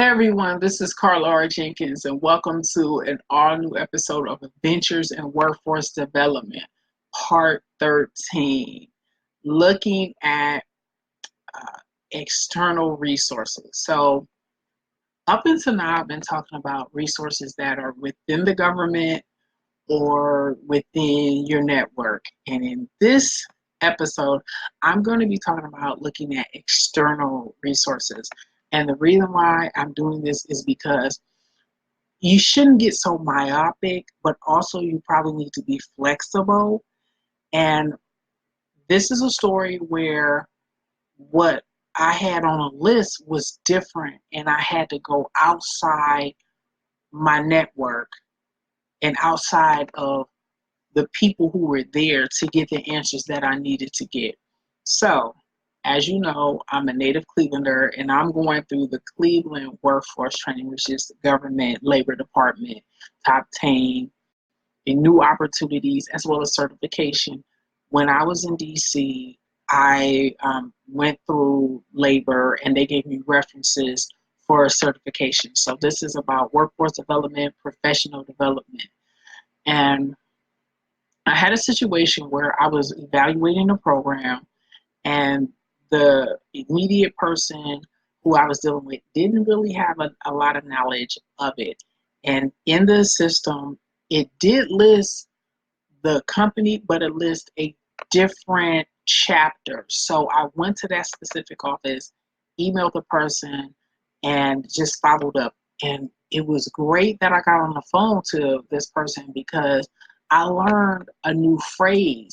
Everyone, this is Carla R. Jenkins, and welcome to an all new episode of Adventures in Workforce Development, Part 13, looking at external resources. So, up until now, I've been talking about resources that are within the government or within your network. And in this episode, I'm going to be talking about looking at external resources. And the reason why I'm doing this is because you shouldn't get so myopic, but also you probably need to be flexible. And this is a story where what I had on a list was different, and I had to go outside my network and outside of the people who were there to get the answers that I needed to get. So, as you know, I'm a native Clevelander, and I'm going through the Cleveland Workforce Training, which is the government labor department to obtain the new opportunities as well as certification. When I was in DC, I went through labor, and they gave me references for certification. So this is about workforce development, professional development. And I had a situation where I was evaluating a program, and the immediate person who I was dealing with didn't really have a lot of knowledge of it. And in the system, it did list the company, but it lists a different chapter. So I went to that specific office, emailed the person, and just followed up. And it was great that I got on the phone to this person because I learned a new phrase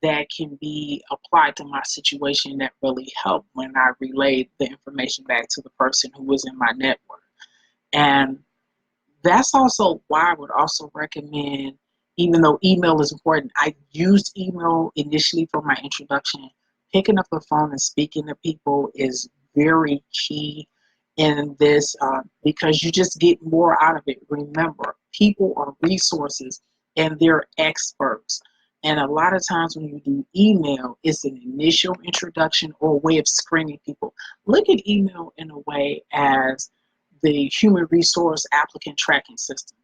that can be applied to my situation that really helped when I relayed the information back to the person who was in my network. And that's also why I would also recommend, even though email is important, I used email initially for my introduction. Picking up the phone and speaking to people is very key in this because you just get more out of it. Remember, people are resources and they're experts. And a lot of times when you do email, it's an initial introduction or a way of screening people. Look at email in a way as the human resource applicant tracking system.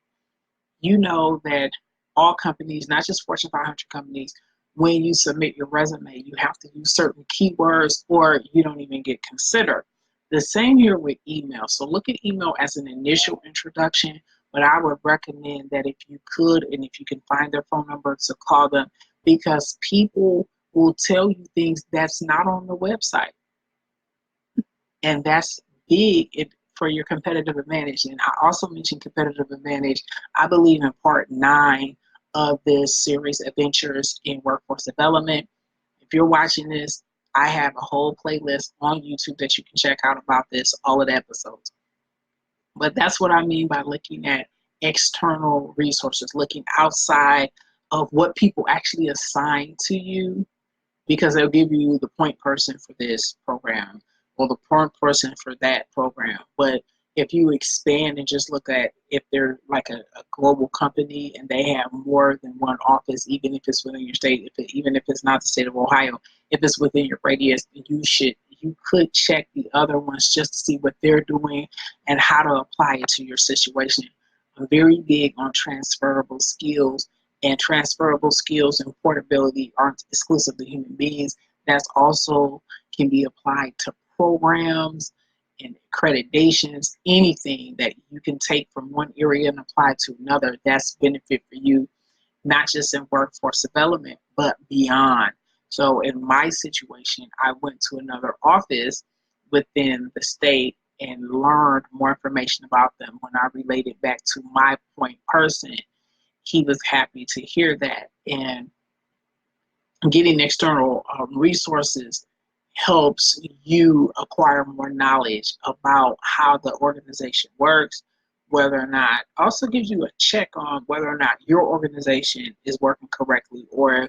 You know that all companies, not just Fortune 500 companies, when you submit your resume, you have to use certain keywords or you don't even get considered. The same here with email. So look at email as an initial introduction, but I would recommend that if you could, and if you can find their phone number, to call them, because people will tell you things that's not on the website. And that's big for your competitive advantage. And I also mentioned competitive advantage, I believe, in part 9 of this series, Adventures in Workforce Development. If you're watching this, I have a whole playlist on YouTube that you can check out about this, all of the episodes. But that's what I mean by looking at external resources, looking outside of what people actually assign to you, because they'll give you the point person for this program or the point person for that program. But if you expand and just look at if they're like a global company and they have more than one office, even if it's within your state, even if it's not the state of Ohio, if it's within your radius, you could check the other ones just to see what they're doing and how to apply it to your situation. I'm very big on transferable skills, and transferable skills and portability aren't exclusively human beings. That's also can be applied to programs and accreditations, anything that you can take from one area and apply to another. That's benefit for you, not just in workforce development, but beyond. So in my situation, I went to another office within the state and learned more information about them. When I related back to my point person, he was happy to hear that. And getting external resources helps you acquire more knowledge about how the organization works, whether or not, also gives you a check on whether or not your organization is working correctly, or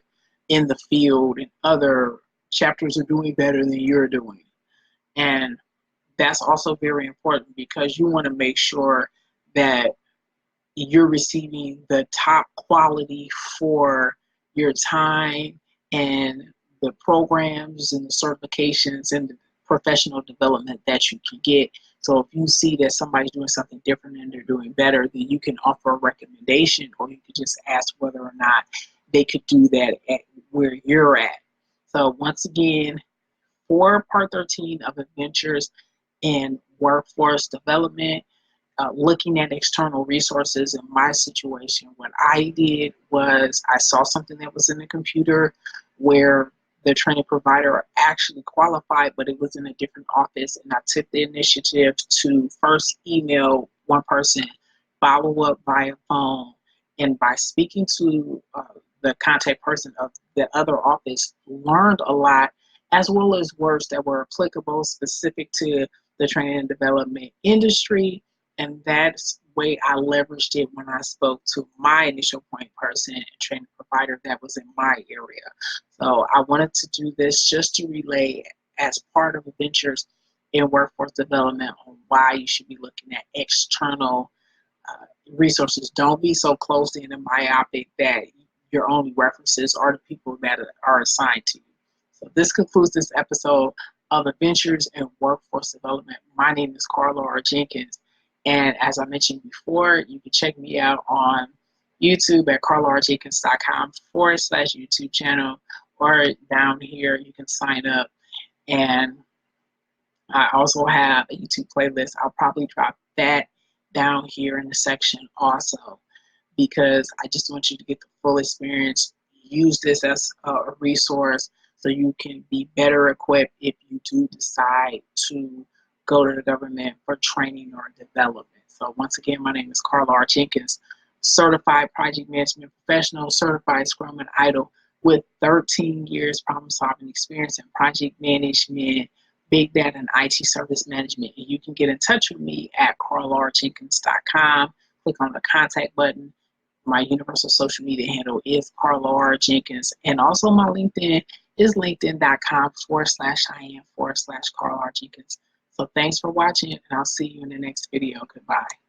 in the field and other chapters are doing better than you're doing. And that's also very important because you want to make sure that you're receiving the top quality for your time and the programs and the certifications and the professional development that you can get. So if you see that somebody's doing something different and they're doing better, then you can offer a recommendation, or you can just ask whether or not they could do that at where you're at. So once again, for part 13 of Adventures in Workforce Development, looking at external resources. In my situation, what I did was I saw something that was in the computer where the training provider actually qualified, but it was in a different office, and I took the initiative to first email one person, follow up via phone, and by speaking to the contact person of the other office, learned a lot, as well as words that were applicable specific to the training and development industry. And that's the way I leveraged it when I spoke to my initial point person and training provider that was in my area. So I wanted to do this just to relay as part of Adventures in Workforce Development on why you should be looking at external resources. Don't be so closed in and myopic that your only references are the people that are assigned to you. So this concludes this episode of Adventures in Workforce Development. My name is Carla R. Jenkins. And as I mentioned before, you can check me out on YouTube at carlarjenkins.com/YouTube channel, or down here you can sign up. And I also have a YouTube playlist. I'll probably drop that down here in the section also, because I just want you to get the full experience. Use this as a resource so you can be better equipped if you do decide to go to the government for training or development. So once again, my name is Carla R. Jenkins, certified project management professional, certified Scrum and IDLE with 13 years problem-solving experience in project management, big data, and IT service management. And you can get in touch with me at carlarjenkins.com. Click on the contact button. My universal social media handle is Carla R. Jenkins. And also my LinkedIn is linkedin.com/IM/Carla R. Jenkins. So thanks for watching, and I'll see you in the next video. Goodbye.